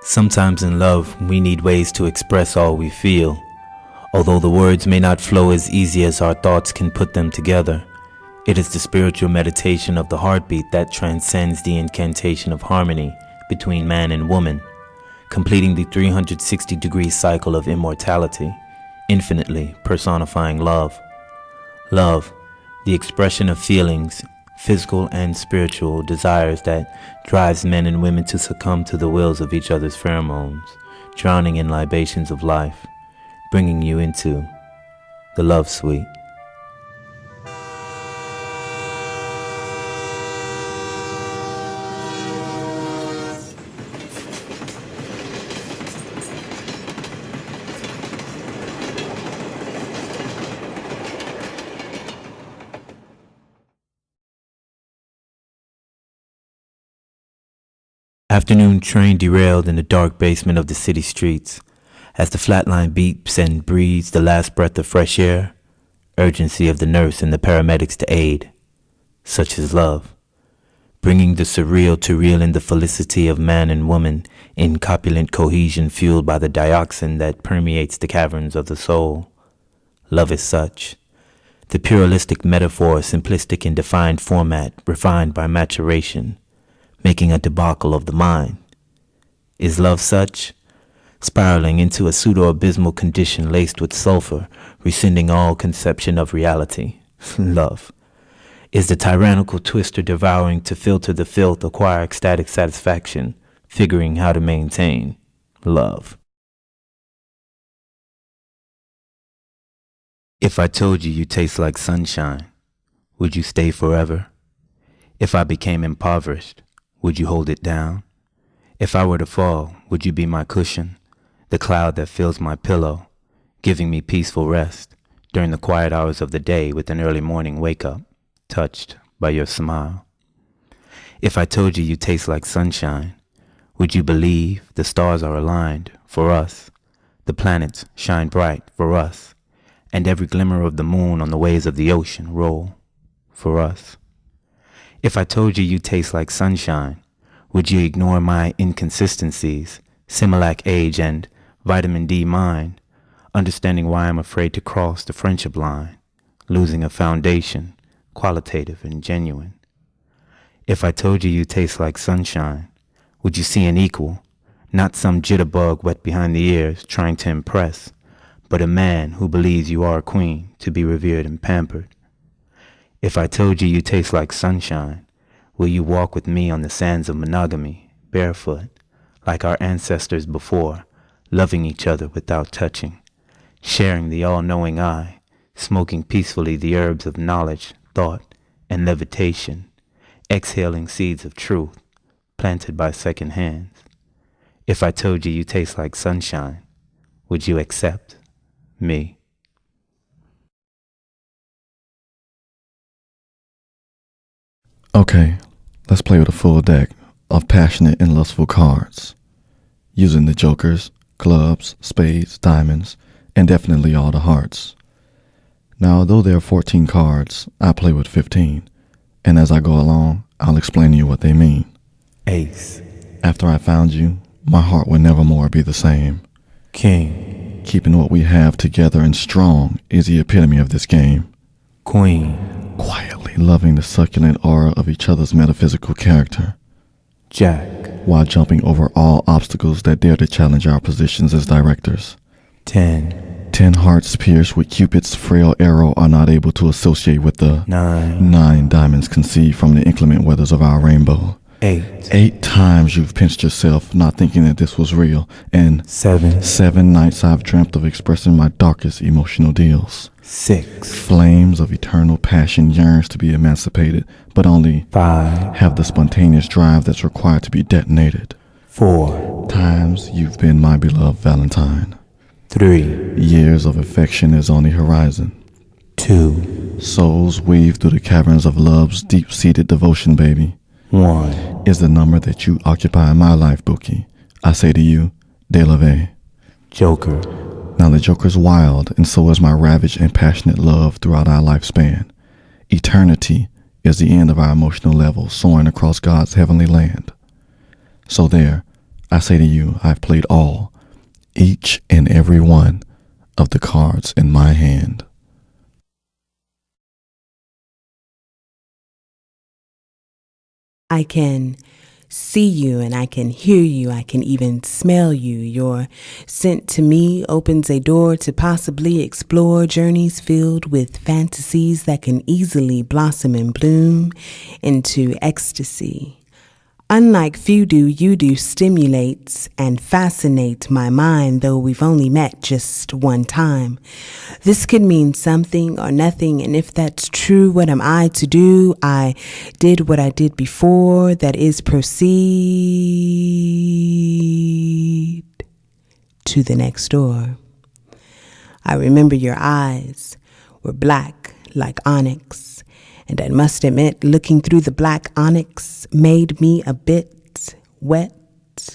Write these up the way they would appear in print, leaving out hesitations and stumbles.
Sometimes in love, we need ways to express all we feel. Although the words may not flow as easy as our thoughts can put them together, it is the spiritual meditation of the heartbeat that transcends the incantation of harmony between man and woman, completing the 360-degree cycle of immortality, infinitely personifying love. Love, the expression of feelings, physical and spiritual desires that drives men and women to succumb to the wills of each other's pheromones, drowning in libations of life, bringing you into the love suite. Afternoon train derailed in the dark basement of the city streets. As the flatline beeps and breathes the last breath of fresh air, urgency of the nurse and the paramedics to aid. Such is love, bringing the surreal to real in the felicity of man and woman in copulent cohesion fueled by the dioxin that permeates the caverns of the soul. Love is such, the pluralistic metaphor simplistic in defined format, refined by maturation, making a debacle of the mind. Is love such? Spiraling into a pseudo-abysmal condition laced with sulfur, rescinding all conception of reality. Love. Is the tyrannical twister devouring to filter the filth, acquire ecstatic satisfaction, figuring how to maintain love. If I told you you taste like sunshine, would you stay forever? If I became impoverished, would you hold it down? If I were to fall, would you be my cushion, the cloud that fills my pillow, giving me peaceful rest during the quiet hours of the day with an early morning wake-up, touched by your smile? If I told you you taste like sunshine, would you believe the stars are aligned for us, the planets shine bright for us, and every glimmer of the moon on the waves of the ocean roll for us? If I told you you taste like sunshine, would you ignore my inconsistencies, Similac age and vitamin D mind, understanding why I'm afraid to cross the friendship line, losing a foundation, qualitative and genuine? If I told you you taste like sunshine, would you see an equal, not some jitterbug wet behind the ears trying to impress, but a man who believes you are a queen to be revered and pampered? If I told you you taste like sunshine, will you walk with me on the sands of monogamy, barefoot, like our ancestors before, loving each other without touching, sharing the all-knowing eye, smoking peacefully the herbs of knowledge, thought, and levitation, exhaling seeds of truth, planted by second hands? If I told you you taste like sunshine, would you accept me? Okay, let's play with a full deck of passionate and lustful cards, using the jokers, clubs, spades, diamonds, and definitely all the hearts. Now, although there are 14 cards, I play with 15, and as I go along, I'll explain to you what they mean. Ace. After I found you, my heart will never more be the same. King. Keeping what we have together and strong is the epitome of this game. Queen. Quietly loving the succulent aura of each other's metaphysical character. Jack. While jumping over all obstacles that dare to challenge our positions as directors. 10. 10 hearts pierced with Cupid's frail arrow are not able to associate with the 9 diamonds conceived from the inclement weathers of our rainbow. 8. 8 times you've pinched yourself, not thinking that this was real, and 7 nights I've dreamt of expressing my darkest emotional deals. 6. Flames of eternal passion yearns to be emancipated, but only 5. have the spontaneous drive that's required to be detonated. 4. Times you've been my beloved Valentine. 3. Years of affection is on the horizon. 2. Souls weave through the caverns of love's deep-seated devotion, baby. 1. Is the number that you occupy in my life, Bookie. I say to you, de la vie. Joker. Now the Joker's wild, and so is my ravaged and passionate love throughout our lifespan. Eternity is the end of our emotional level, soaring across God's heavenly land. So there, I say to you, I've played all, each and every one of the cards in my hand. I can see you and I can hear you. I can even smell you. Your scent to me opens a door to possibly explore journeys filled with fantasies that can easily blossom and bloom into ecstasy. Unlike few do, you do stimulates and fascinates my mind, though we've only met just one time. This could mean something or nothing, and if that's true, what am I to do? I did what I did before, that is proceed to the next door. I remember your eyes were black like onyx. And I must admit, looking through the black onyx made me a bit wet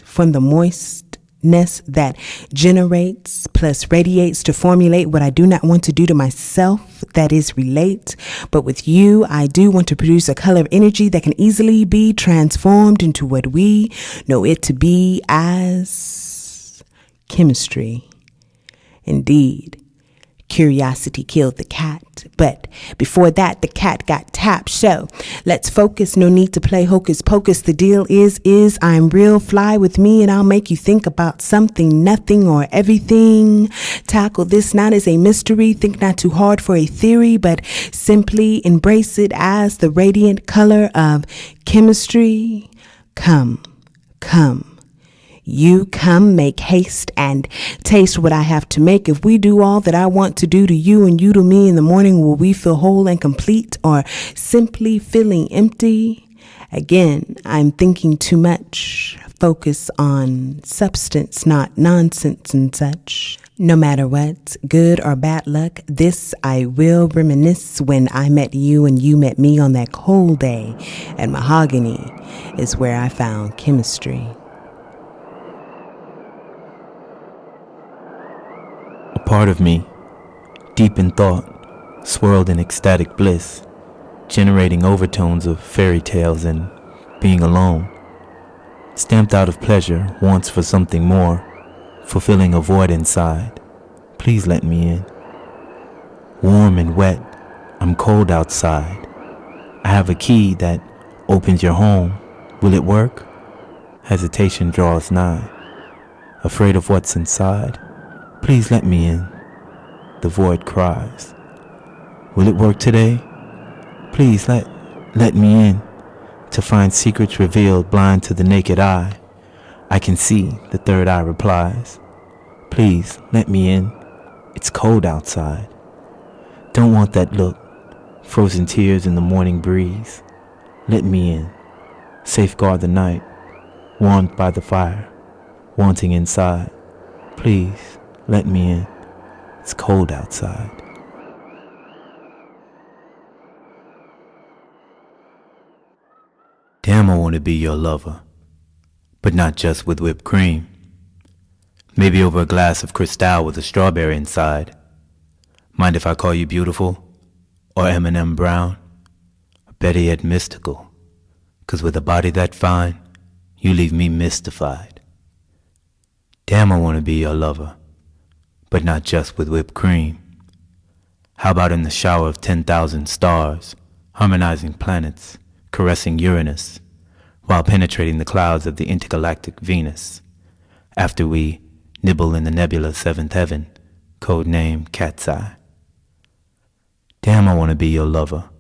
from the moistness that generates plus radiates to formulate what I do not want to do to myself, that is relate. But with you, I do want to produce a color of energy that can easily be transformed into what we know it to be as chemistry. Indeed. Curiosity killed the cat, but before that, the cat got tapped. So let's focus. No need to play hocus pocus. The deal is I'm real. Fly with me and I'll make you think about something, nothing, or everything. Tackle this not as a mystery. Think not too hard for a theory, but simply embrace it as the radiant color of chemistry. Come. You come, make haste, and taste what I have to make. If we do all that I want to do to you and you to me in the morning, will we feel whole and complete or simply feeling empty? Again, I'm thinking too much. Focus on substance, not nonsense and such. No matter what, good or bad luck, this I will reminisce when I met you and you met me on that cold day at Mahogany is where I found chemistry. A part of me, deep in thought, swirled in ecstatic bliss, generating overtones of fairy tales and being alone. Stamped out of pleasure, wants for something more, fulfilling a void inside. Please let me in. Warm and wet, I'm cold outside. I have a key that opens your home. Will it work? Hesitation draws nigh. Afraid of what's inside? Please let me in. The void cries. Will it work today? Please let me in. To find secrets revealed blind to the naked eye. I can see, the third eye replies. Please let me in. It's cold outside. Don't want that look. Frozen tears in the morning breeze. Let me in. Safeguard the night. Warmed by the fire. Wanting inside. Please. Let me in. It's cold outside. Damn, I want to be your lover, but not just with whipped cream. Maybe over a glass of Cristal with a strawberry inside. Mind if I call you beautiful? Or M&M brown? Or better yet mystical? 'Cause with a body that fine, you leave me mystified. Damn, I want to be your lover, but not just with whipped cream. How about in the shower of 10,000 stars, harmonizing planets, caressing Uranus, while penetrating the clouds of the intergalactic Venus, after we nibble in the nebula seventh heaven, codename Cat's Eye. Damn, I want to be your lover,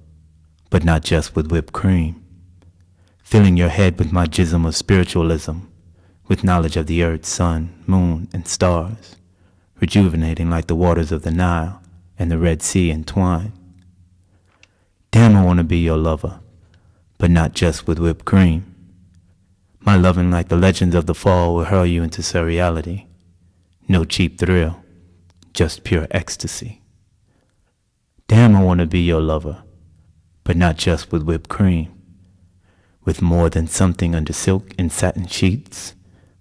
but not just with whipped cream. Filling your head with my jism of spiritualism, with knowledge of the earth, sun, moon, and stars, rejuvenating like the waters of the Nile and the Red Sea entwined. Damn, I want to be your lover, but not just with whipped cream. My loving like the legends of the fall will hurl you into surreality. No cheap thrill, just pure ecstasy. Damn, I want to be your lover, but not just with whipped cream. With more than something under silk and satin sheets,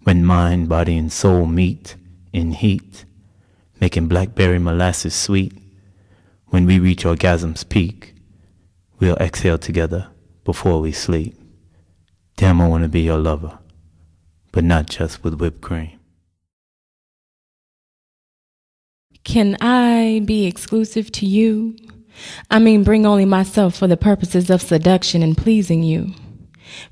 when mind, body, and soul meet in heat, making blackberry molasses sweet. When we reach orgasm's peak, we'll exhale together before we sleep. Damn, I want to be your lover, but not just with whipped cream. Can I be exclusive to you? I mean, bring only myself for the purposes of seduction and pleasing you.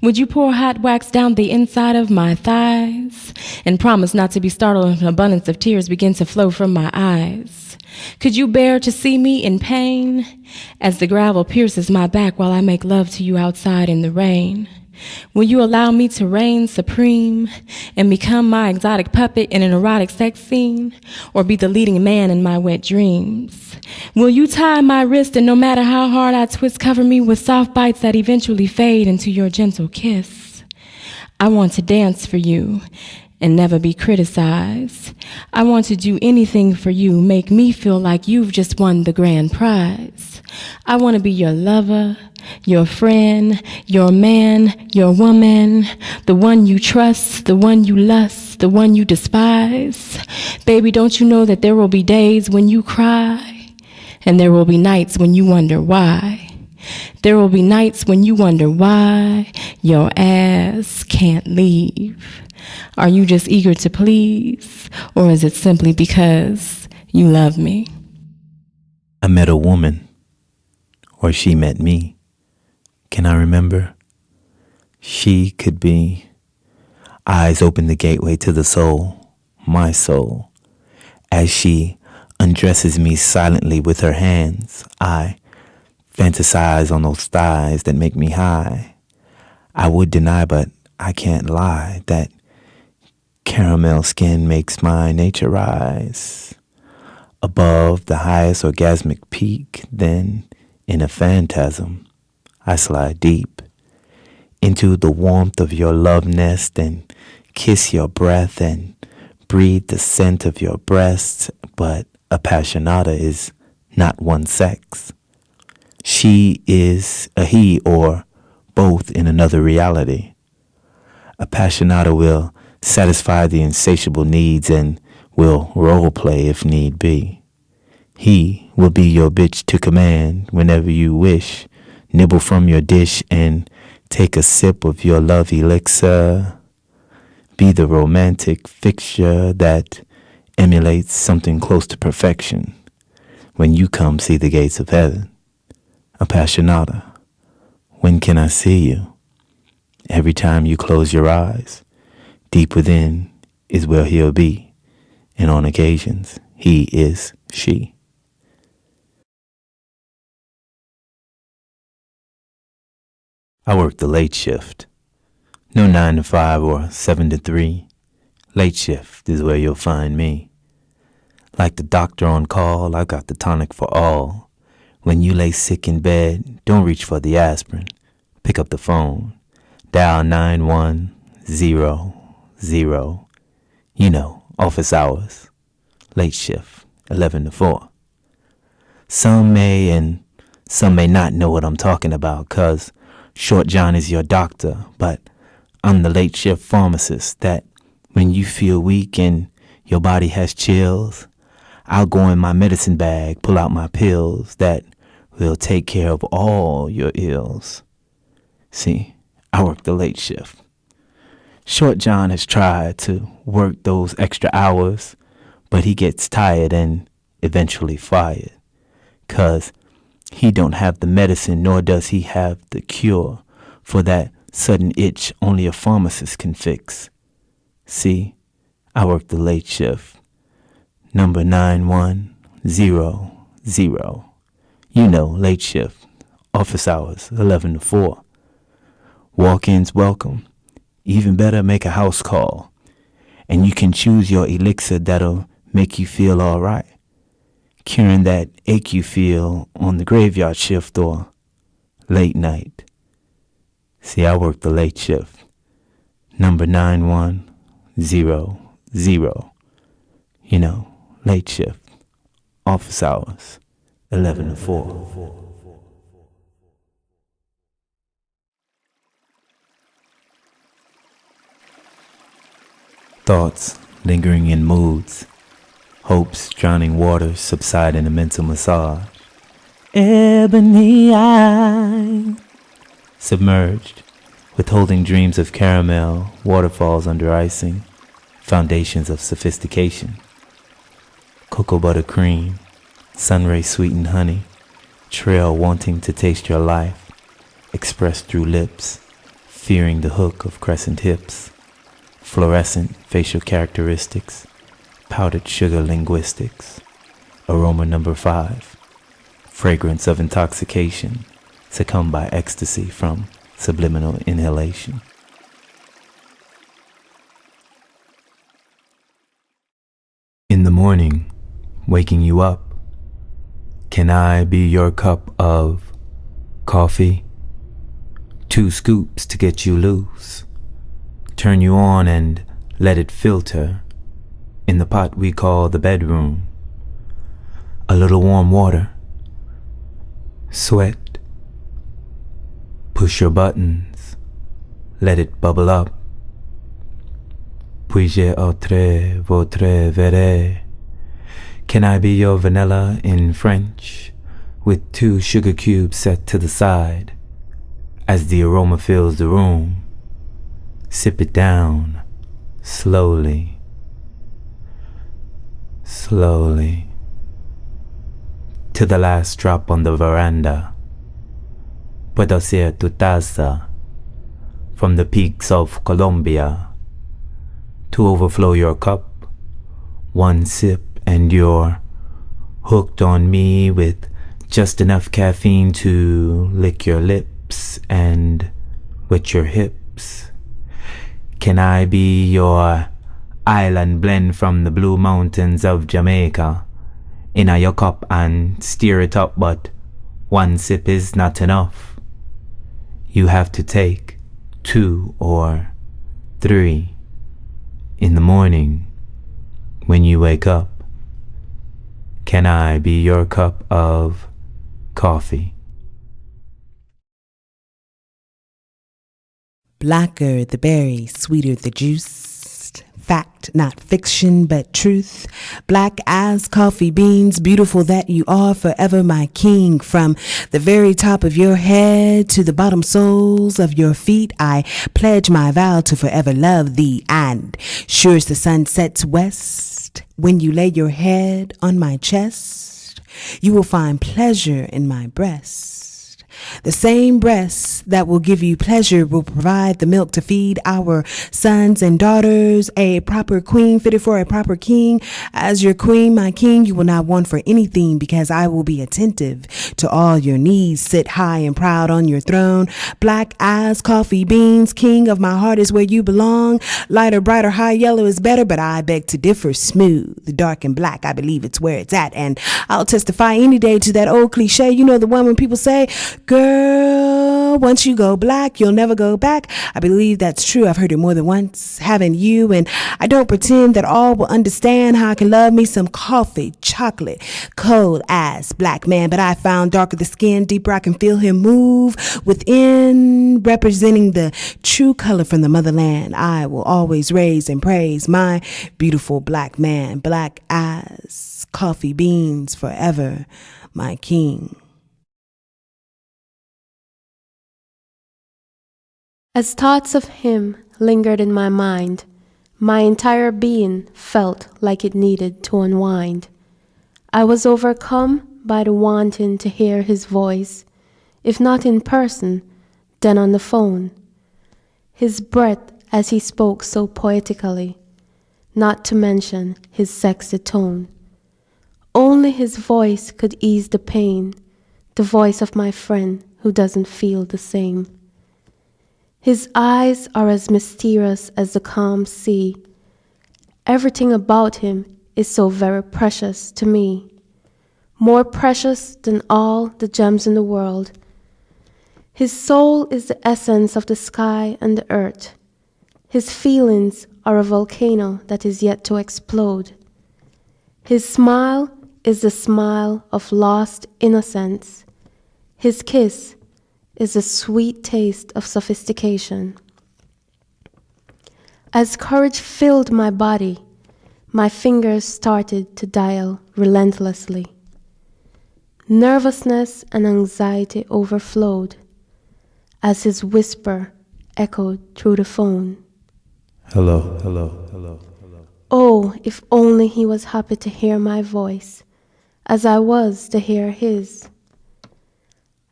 Would you pour hot wax down the inside of my thighs and promise not to be startled if an abundance of tears begin to flow from my eyes? Could you bear to see me in pain as the gravel pierces my back while I make love to you outside in the rain? Will you allow me to reign supreme and become my exotic puppet in an erotic sex scene, or be the leading man in my wet dreams? Will you tie my wrist and no matter how hard I twist, cover me with soft bites that eventually fade into your gentle kiss? I want to dance for you and never be criticized. I want to do anything for you, make me feel like you've just won the grand prize. I want to be your lover, your friend, your man, your woman, the one you trust, the one you lust, the one you despise. Baby, don't you know that there will be days when you cry, and there will be nights when you wonder why. There will be nights when you wonder why your ass can't leave. Are you just eager to please, or is it simply because you love me? I met a woman, or she met me. Can I remember? She could be. Eyes open the gateway to the soul, my soul. As she undresses me silently with her hands, I fantasize on those thighs that make me high. I would deny, but I can't lie, that caramel skin makes my nature rise above the highest orgasmic peak. Then, in a phantasm, I slide deep into the warmth of your love nest and kiss your breath and breathe the scent of your breasts. But appassionata is not one sex. She is a he or both in another reality. Appassionata will satisfy the insatiable needs and will role play if need be. He will be your bitch to command whenever you wish, nibble from your dish and take a sip of your love elixir, be the romantic fixture that emulates something close to perfection when you come see the gates of heaven. Appassionata, when can I see you? Every time you close your eyes, deep within is where he'll be, and on occasions he is she. I work the late shift. No 9 to 5 or 7 to 3. Late shift is where you'll find me. Like the doctor on call, I got the tonic for all. When you lay sick in bed, don't reach for the aspirin. Pick up the phone. Dial 910. You know, office hours. Late shift, 11 to 4. Some may and some may not know what I'm talking about, 'cause Short John is your doctor, but I'm the late shift pharmacist that when you feel weak and your body has chills, I'll go in my medicine bag, pull out my pills that will take care of all your ills. See, I work the late shift. Short John has tried to work those extra hours, but he gets tired and eventually fired, 'cause he don't have the medicine, nor does he have the cure for that sudden itch only a pharmacist can fix. See, I work the late shift. Number 9100. You know, late shift. Office hours, 11 to 4. Walk-ins welcome. Even better, make a house call. And you can choose your elixir that'll make you feel all right, curing that ache you feel on the graveyard shift or late night. See, I work the late shift. Number 9100. You know, late shift. Office hours, 11 to 4. Thoughts lingering in moods. Hopes drowning waters subside in a mental massage. Ebony eyes submerged withholding dreams of caramel, waterfalls under icing, foundations of sophistication, cocoa butter cream, sunray sweetened honey, trail wanting to taste your life, expressed through lips, fearing the hook of crescent hips, fluorescent facial characteristics, powdered sugar linguistics, aroma number 5, fragrance of intoxication, succumb by ecstasy from subliminal inhalation. In the morning, waking you up, can I be your cup of coffee? 2 scoops to get you loose. Turn you on and let it filter in the pot we call the bedroom. A little warm water. Sweat. Push your buttons. Let it bubble up. Puis-je entrer votre verre? Can I be your vanilla in French, with 2 sugar cubes set to the side? As the aroma fills the room, sip it down, slowly, slowly, to the last drop on the veranda. Puedo ser tu taza, from the peaks of Colombia, to overflow your cup, 1 sip and you're hooked on me with just enough caffeine to lick your lips and wet your hips. Can I be your island blend from the blue mountains of Jamaica in your cup and stir it up, but 1 sip is not enough. You have to take 2 or 3 in the morning when you wake up. Can I be your cup of coffee? Blacker the berry, sweeter the juice. Fact, not fiction, but truth. Black as coffee beans, beautiful that you are, forever my king. From the very top of your head to the bottom soles of your feet, I pledge my vow to forever love thee. And sure as the sun sets west, when you lay your head on my chest, you will find pleasure in my breast. The same breast that will give you pleasure will provide the milk to feed our sons and daughters. A proper queen fitted for a proper king. As your queen, my king, you will not want for anything, because I will be attentive to all your needs. Sit high and proud on your throne. Black as coffee beans, king of my heart is where you belong. Lighter, brighter, high yellow is better, but I beg to differ. Smooth, dark and black, I believe it's where it's at. And I'll testify any day to that old cliche. You know, the one when people say, girl, once you go black, you'll never go back. I believe that's true. I've heard it more than once, haven't you? And I don't pretend that all will understand how I can love me some coffee, chocolate, cold ass black man. But I found darker the skin, deeper I can feel him move within, representing the true color from the motherland. I will always raise and praise my beautiful black man, black as coffee beans, forever my king. As thoughts of him lingered in my mind, my entire being felt like it needed to unwind. I was overcome by the wanting to hear his voice, if not in person, then on the phone. His breath as he spoke so poetically, not to mention his sexy tone. Only his voice could ease the pain, the voice of my friend who doesn't feel the same. His eyes are as mysterious as the calm sea. Everything about him is so very precious to me, more precious than all the gems in the world. His soul is the essence of the sky and the earth. His feelings are a volcano that is yet to explode. His smile is the smile of lost innocence. His kiss is the sweet taste of sophistication. As courage filled my body, my fingers started to dial relentlessly. Nervousness and anxiety overflowed as his whisper echoed through the phone. Hello, hello, hello, hello. Oh, if only he was happy to hear my voice, as I was to hear his.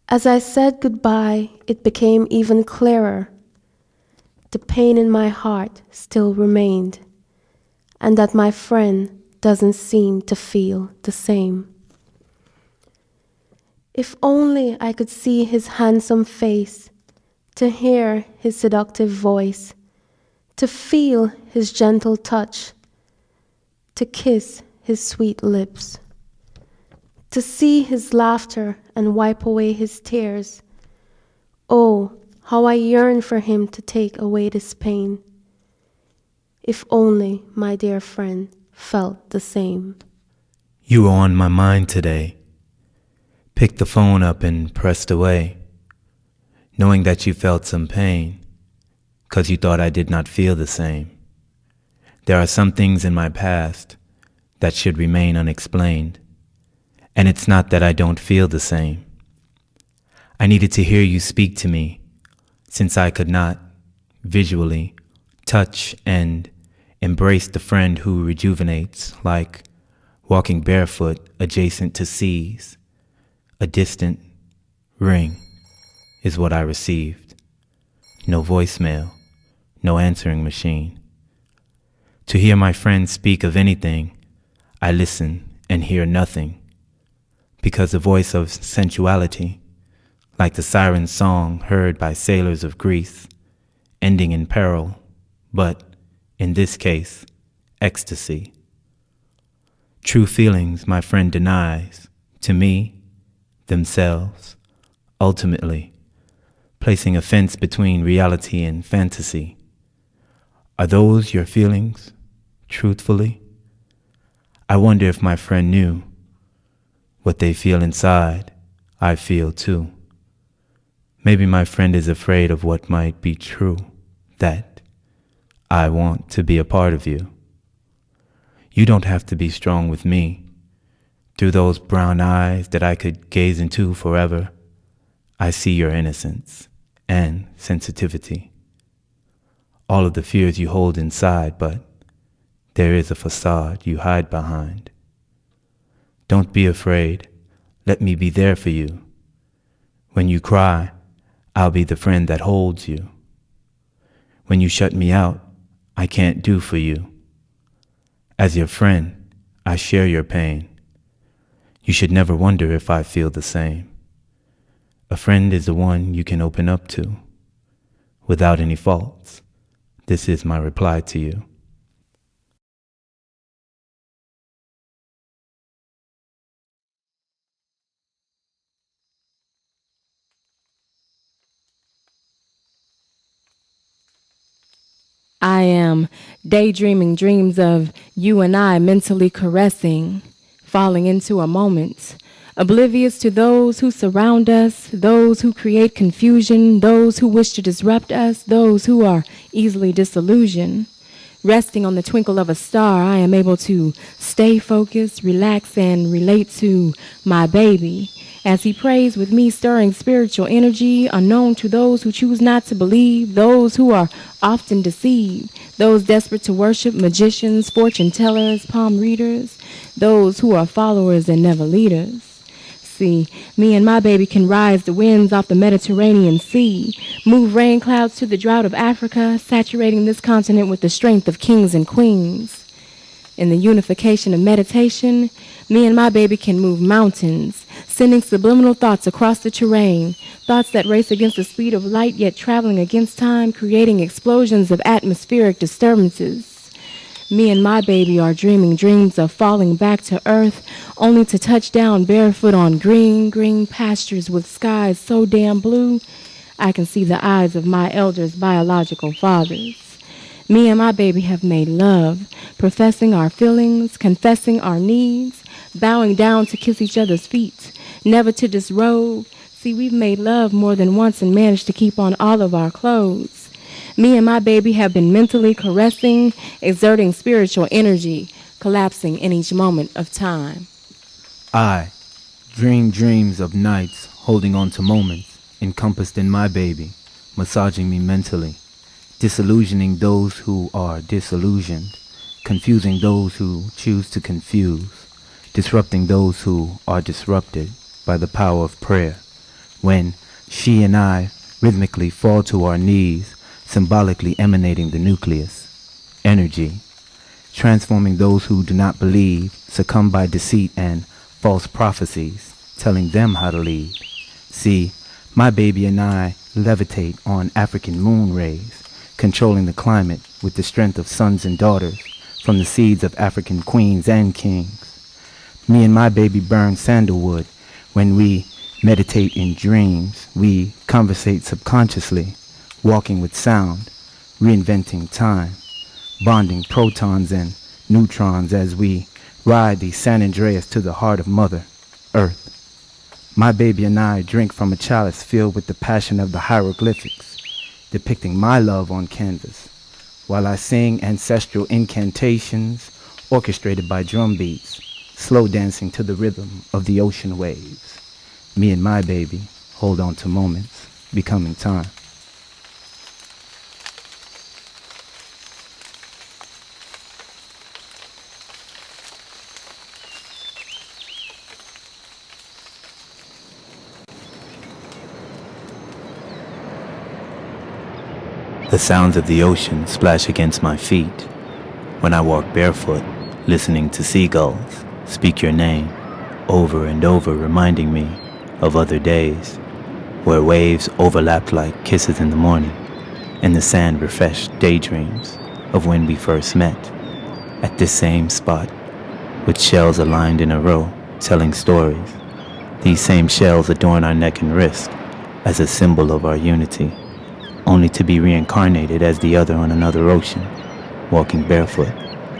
As I said goodbye, it became even clearer. The pain in my heart still remained, and that my friend doesn't seem to feel the same. If only I could see his handsome face, to hear his seductive voice, to feel his gentle touch, to kiss his sweet lips, to see his laughter and wipe away his tears. Oh, how I yearn for him to take away this pain. If only my dear friend felt the same. You were on my mind today. Picked the phone up and pressed away, knowing that you felt some pain, 'cause you thought I did not feel the same. There are some things in my past that should remain unexplained, and it's not that I don't feel the same. I needed to hear you speak to me, since I could not, visually, touch and embrace the friend who rejuvenates, like walking barefoot adjacent to seas. A distant ring is what I received. No voicemail, no answering machine. To hear my friend speak of anything, I listen and hear nothing, because the voice of sensuality, like the siren song heard by sailors of Greece, ending in peril, but, in this case, ecstasy. True feelings my friend denies, to me, themselves, ultimately, placing a fence between reality and fantasy. Are those your feelings, truthfully? I wonder if my friend knew what they feel inside, I feel too. Maybe my friend is afraid of what might be true, that I want to be a part of you. You don't have to be strong with me. Through those brown eyes that I could gaze into forever, I see your innocence and sensitivity. All of the fears you hold inside, but there is a facade you hide behind. Don't be afraid. Let me be there for you. When you cry, I'll be the friend that holds you. When you shut me out, I can't do for you. As your friend, I share your pain. You should never wonder if I feel the same. A friend is the one you can open up to, without any faults. This is my reply to you. I am daydreaming dreams of you and I mentally caressing, falling into a moment, oblivious to those who surround us, those who create confusion, those who wish to disrupt us, those who are easily disillusioned. Resting on the twinkle of a star, I am able to stay focused, relax, and relate to my baby as he prays with me, stirring spiritual energy unknown to those who choose not to believe, those who are often deceived, those desperate to worship magicians, fortune tellers, palm readers, those who are followers and never leaders. See, me and my baby can rise the winds off the Mediterranean Sea, move rain clouds to the drought of Africa, saturating this continent with the strength of kings and queens. In the unification of meditation, me and my baby can move mountains, sending subliminal thoughts across the terrain, thoughts that race against the speed of light yet traveling against time, creating explosions of atmospheric disturbances. Me and my baby are dreaming dreams of falling back to earth, only to touch down barefoot on green, green pastures with skies so damn blue, I can see the eyes of my elders' biological fathers. Me and my baby have made love, professing our feelings, confessing our needs, bowing down to kiss each other's feet, never to disrobe. See, we've made love more than once and managed to keep on all of our clothes. Me and my baby have been mentally caressing, exerting spiritual energy, collapsing in each moment of time. I dream dreams of nights holding on to moments encompassed in my baby, massaging me mentally, disillusioning those who are disillusioned, confusing those who choose to confuse, disrupting those who are disrupted by the power of prayer. When she and I rhythmically fall to our knees, symbolically emanating the nucleus, energy, transforming those who do not believe, succumb by deceit and false prophecies, telling them how to lead. See, my baby and I levitate on African moon rays, controlling the climate with the strength of sons and daughters from the seeds of African queens and kings. Me and my baby burn sandalwood. When we meditate in dreams, we conversate subconsciously, walking with sound, reinventing time, bonding protons and neutrons as we ride the San Andreas to the heart of Mother Earth. My baby and I drink from a chalice filled with the passion of the hieroglyphics, depicting my love on canvas, while I sing ancestral incantations orchestrated by drum beats, slow dancing to the rhythm of the ocean waves. Me and my baby hold on to moments, becoming time. The sounds of the ocean splash against my feet when I walk barefoot, listening to seagulls speak your name over and over, reminding me of other days where waves overlapped like kisses in the morning and the sand refreshed daydreams of when we first met at this same spot with shells aligned in a row telling stories. These same shells adorn our neck and wrist as a symbol of our unity, only to be reincarnated as the other on another ocean, walking barefoot,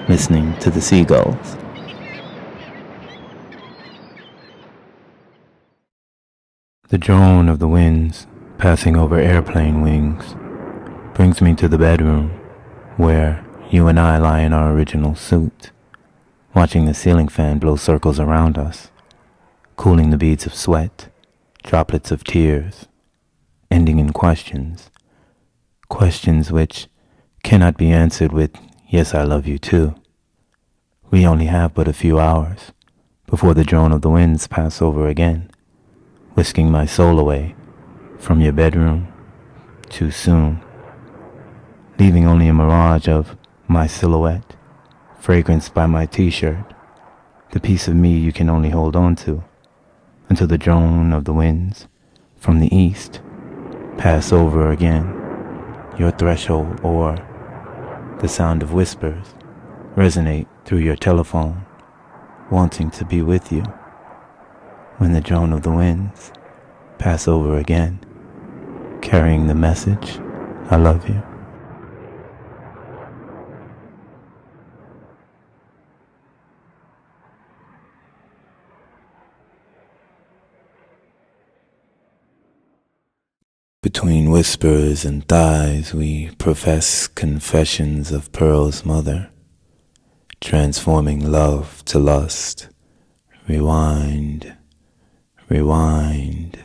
listening to the seagulls. The drone of the winds passing over airplane wings brings me to the bedroom where you and I lie in our original suit, watching the ceiling fan blow circles around us, cooling the beads of sweat, droplets of tears, ending in questions which cannot be answered with, yes, I love you too. We only have but a few hours before the drone of the winds pass over again, whisking my soul away from your bedroom too soon, leaving only a mirage of my silhouette, fragranced by my t-shirt, the piece of me you can only hold on to, until the drone of the winds from the east pass over again. Your threshold or the sound of whispers resonate through your telephone, wanting to be with you when the drone of the winds pass over again, carrying the message, I love you. Between whispers and thighs we profess confessions of Pearl's mother, transforming love to lust. Rewind, rewind,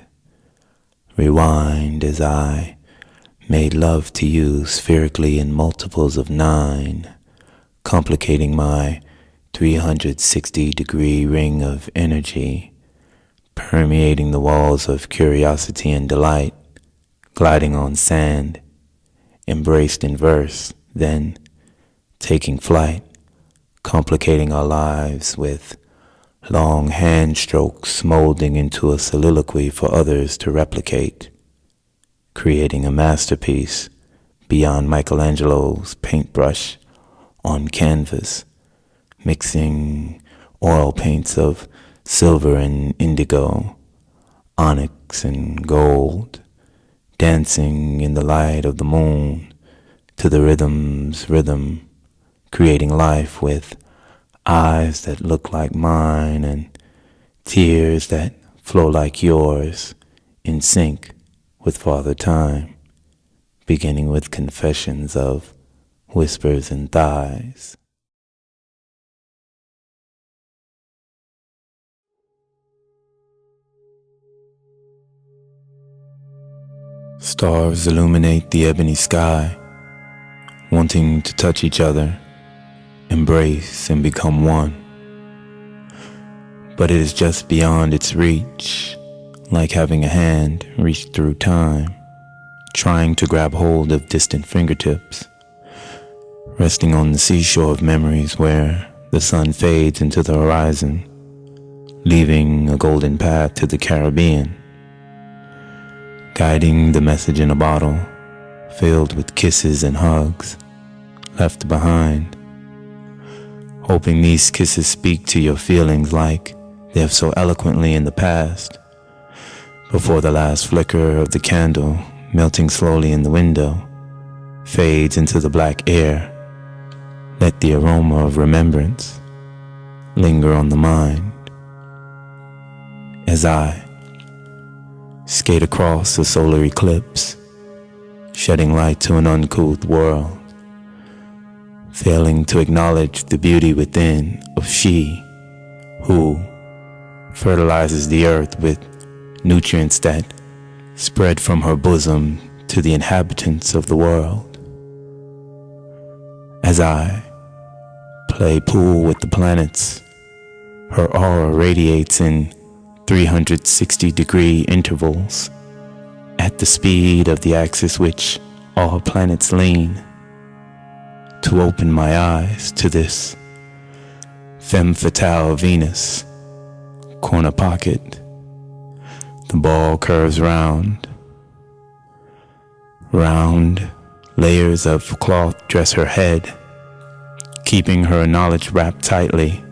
rewind as I made love to you spherically in multiples of 9, complicating my 360-degree ring of energy, permeating the walls of curiosity and delight, gliding on sand, embraced in verse, then taking flight, complicating our lives with long hand strokes molding into a soliloquy for others to replicate, creating a masterpiece beyond Michelangelo's paintbrush on canvas, mixing oil paints of silver and indigo, onyx and gold, dancing in the light of the moon to the rhythm's rhythm, creating life with eyes that look like mine and tears that flow like yours, in sync with Father Time, beginning with confessions of whispers and thighs. Stars illuminate the ebony sky, wanting to touch each other, embrace and become one. But it is just beyond its reach, like having a hand reach through time, trying to grab hold of distant fingertips, resting on the seashore of memories where the sun fades into the horizon, leaving a golden path to the Caribbean, guiding the message in a bottle filled with kisses and hugs left behind, hoping these kisses speak to your feelings like they have so eloquently in the past, before the last flicker of the candle melting slowly in the window fades into the black air. Let the aroma of remembrance linger on the mind as I skate across a solar eclipse, shedding light to an uncouth world, failing to acknowledge the beauty within of she who fertilizes the earth with nutrients that spread from her bosom to the inhabitants of the world. As I play pool with the planets, her aura radiates in 360-degree intervals at the speed of the axis which all planets lean, to open my eyes to this femme fatale Venus, corner pocket. The ball curves round. Round layers of cloth dress her head, keeping her knowledge wrapped tightly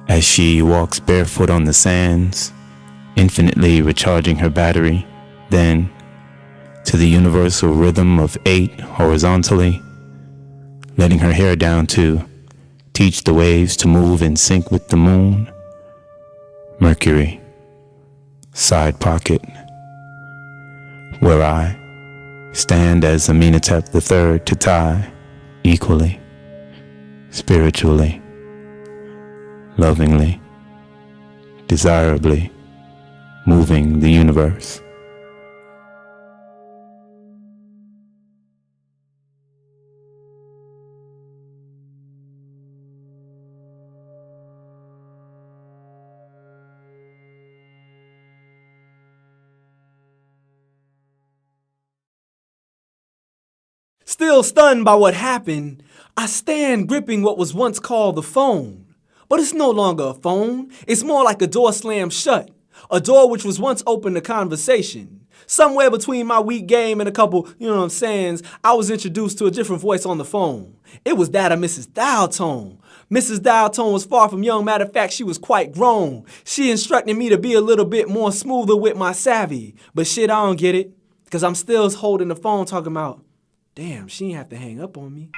as she walks barefoot on the sands, infinitely recharging her battery, then to the universal rhythm of 8 horizontally, letting her hair down to teach the waves to move in sync with the moon. Mercury, side pocket, where I stand as Amenhotep III to tie equally, spiritually, lovingly, desirably, moving the universe. Still stunned by what happened, I stand gripping what was once called the phone. But it's no longer a phone, it's more like a door slammed shut. A door which was once open to conversation. Somewhere between my weak game and a couple, sayings, I was introduced to a different voice on the phone. It was that of Mrs. Dial-Tone. Mrs. Dial-Tone was far from young, matter of fact, she was quite grown. She instructed me to be a little bit more smoother with my savvy. But shit, I don't get it, because I'm still holding the phone talking about, damn, she ain't have to hang up on me.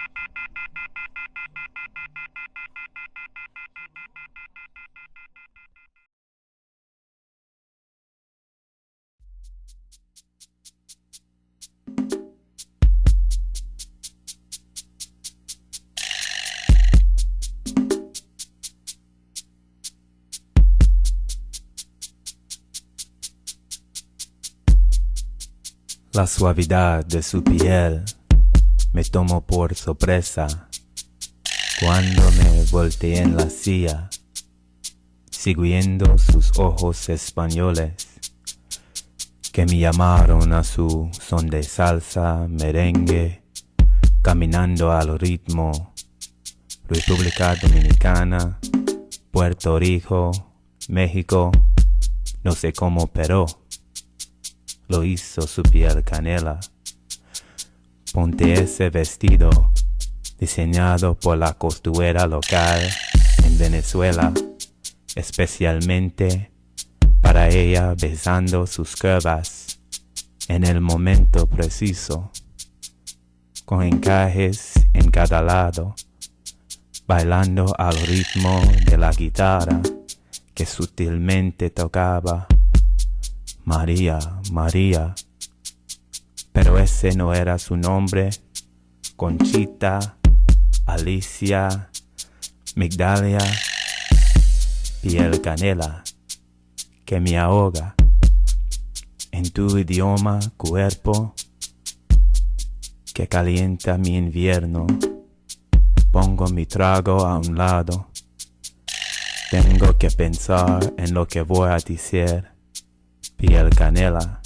La suavidad de su piel me tomó por sorpresa cuando me volteé en la silla, siguiendo sus ojos españoles que me llamaron a su son de salsa, merengue, caminando al ritmo. República Dominicana, Puerto Rico, México, no sé cómo, pero lo hizo su piel canela. Ponte ese vestido diseñado por la costurera local en Venezuela, especialmente para ella, besando sus curvas en el momento preciso, con encajes en cada lado, bailando al ritmo de la guitarra que sutilmente tocaba. María, María, pero ese no era su nombre. Conchita, Alicia, Migdalia, piel canela, que me ahoga en tu idioma cuerpo que calienta mi invierno. Pongo mi trago a un lado. Tengo que pensar en lo que voy a decir. Piel canela,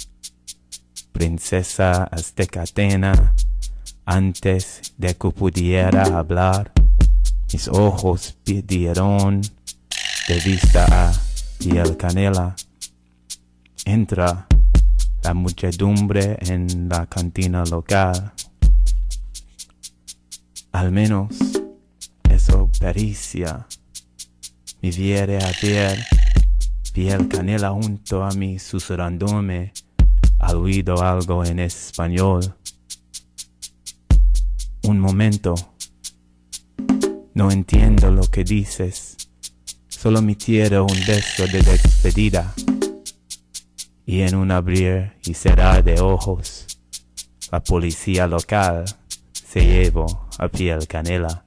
princesa aztecatena. Antes de que pudiera hablar, mis ojos pidieron de vista a piel canela. Entra la muchedumbre en la cantina local. Al menos eso pericia. Me viere a ver piel canela junto a mí susurrándome al oído algo en español. Un momento, no entiendo lo que dices, solo me quiero un beso de despedida. Y en un abrir y cerrar de ojos, la policía local se llevó a piel canela.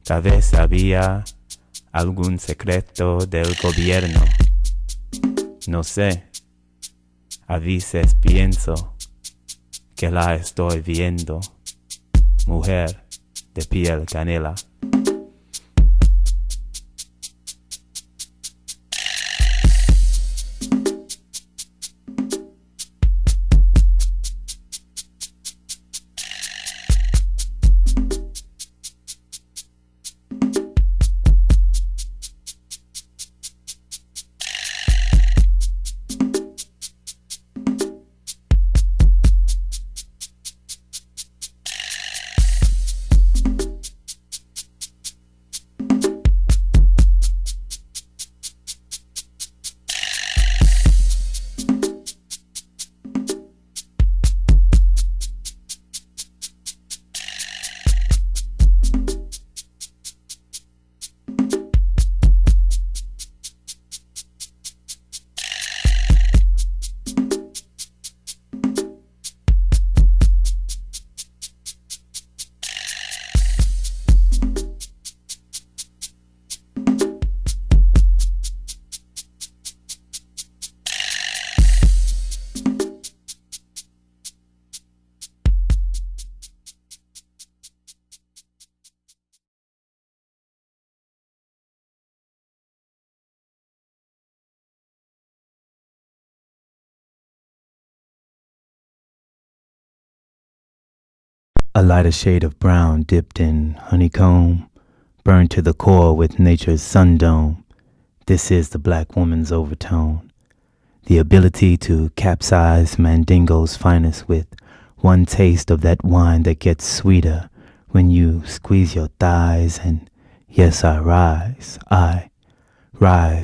Tal vez había algún secreto del gobierno. No sé, a veces pienso que la estoy viendo. Mujer de piel canela. A lighter shade of brown dipped in honeycomb, burned to the core with nature's sundome. This is the black woman's overtone. The ability to capsize Mandingo's finest with one taste of that wine that gets sweeter when you squeeze your thighs. And yes, I rise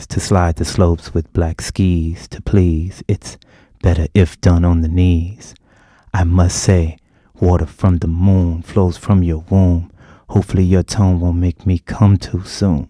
to slide the slopes with black skis to please. It's better if done on the knees. I must say, water from the moon flows from your womb. Hopefully your tone won't make me come too soon.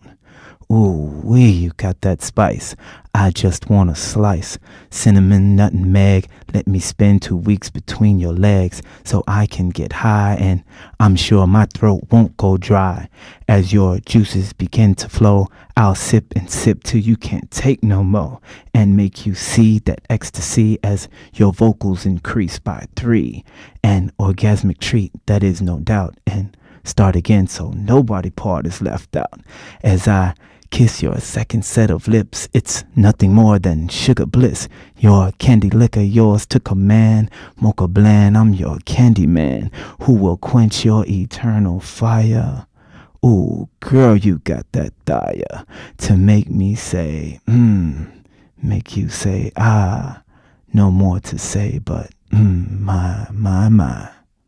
Ooh, wee, you got that spice. I just want a slice. Cinnamon, nutmeg. Let me spend 2 weeks between your legs so I can get high, and I'm sure my throat won't go dry. As your juices begin to flow, I'll sip and sip till you can't take no more, and make you see that ecstasy as your vocals increase by 3. An orgasmic treat, that is no doubt, and start again so nobody part is left out. As I kiss your second set of lips, it's nothing more than sugar bliss. Your candy liquor, yours to command. Mocha bland, I'm your candy man, who will quench your eternal fire. Ooh, girl, you got that fire to make me say, make you say, no more to say, but, my.